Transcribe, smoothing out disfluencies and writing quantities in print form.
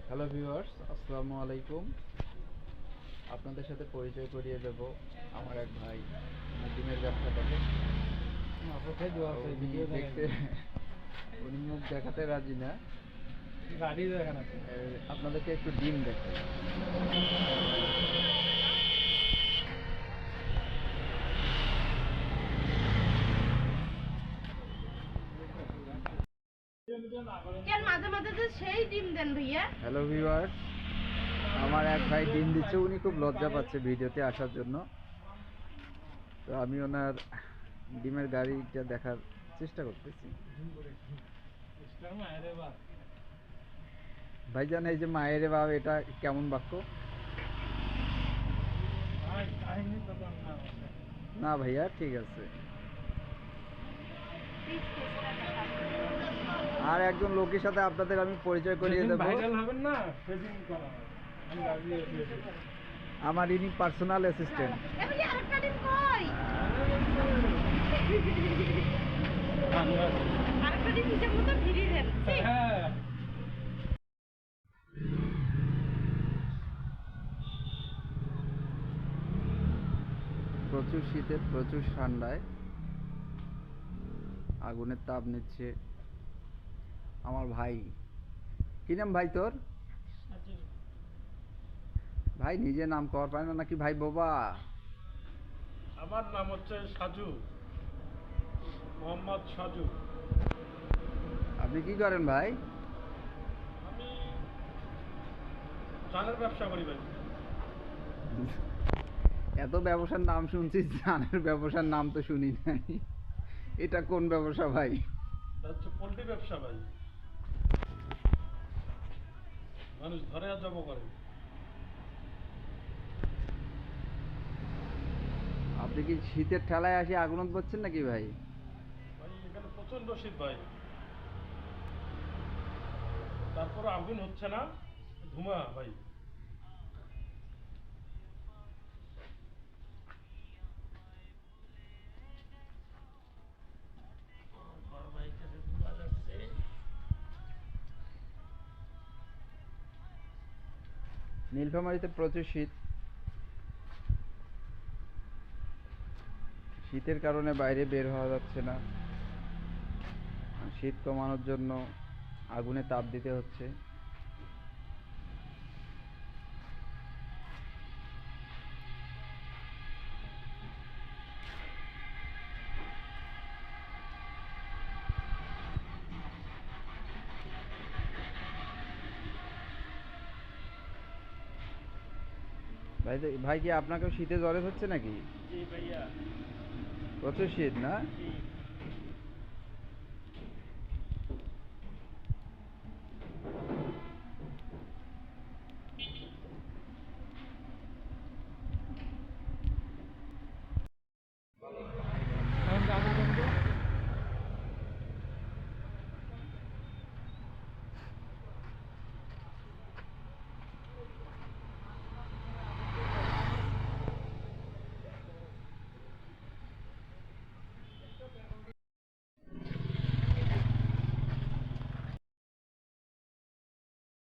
Hello viewers, আসসালামু আলাইকুম। আপনাদের সাথে পরিচয় করিয়ে দেব আমার এক ভাই, ডিমের ব্যবসা করে। উনি দেখতে উনি মুখ দেখাতে রাজি না। আপনাদেরকে একটু ডিম দেখাই। হ্যালো ভিউয়ার্স, আমার এক ভাই ডিম দিচ্ছে। উনি খুব লজ্জা পাচ্ছে ভিডিওতে আসার জন্য। তো আমি ওনার ডিমের গাড়িটা দেখার চেষ্টা করতেছি। ভাইজান, এই যে মায়ের বাপ, এটা কেমন বাক্য? না ভাইয়া, ঠিক আছে। আর একজন লোকের সাথে আপনাদের আমি পরিচয় করিয়ে দেব। আমার ইনি পার্সোনাল অ্যাসিস্ট্যান্ট। প্রচুর শীতে, প্রচুর ঠান্ডায় আগুনের তাপ নিচ্ছে আমার ভাই। কি নাম ভাই তোর? ভাই নিজে নাম কর পায় না নাকি ভাই বাবা? আমার নাম হচ্ছে সাজু, মোহাম্মদ সাজু। আপনি কি করেন ভাই? আমি ধানের ব্যবসা করি ভাই। এত ব্যবসার নাম শুনছি, ধানের ব্যবসার নাম তো শুনি নাই। এটা কোন ব্যবসা ভাই? এটা হচ্ছে পোল্ট্রি ব্যবসা ভাই। মানুষ ধরে আর জব করে। আপনি কি শীতের ঠেলায় আসি আগুন করছেন নাকি ভাই? ভাই এখানে প্রচন্ড শীত ভাই, তারপরে আগুন হচ্ছে না, ধুমা ভাই। নীলফামারীতে প্রচুর শীত। শীতের কারণে বাইরে বের হওয়া যাচ্ছে না। শীত কমানোর জন্য আগুনে তাপ দিতে হচ্ছে। ভাই ভাই কি আপনাকেও শীতে জ্বরে হচ্ছে নাকি? জি ভাইয়া। প্রচুর শীত না? জি।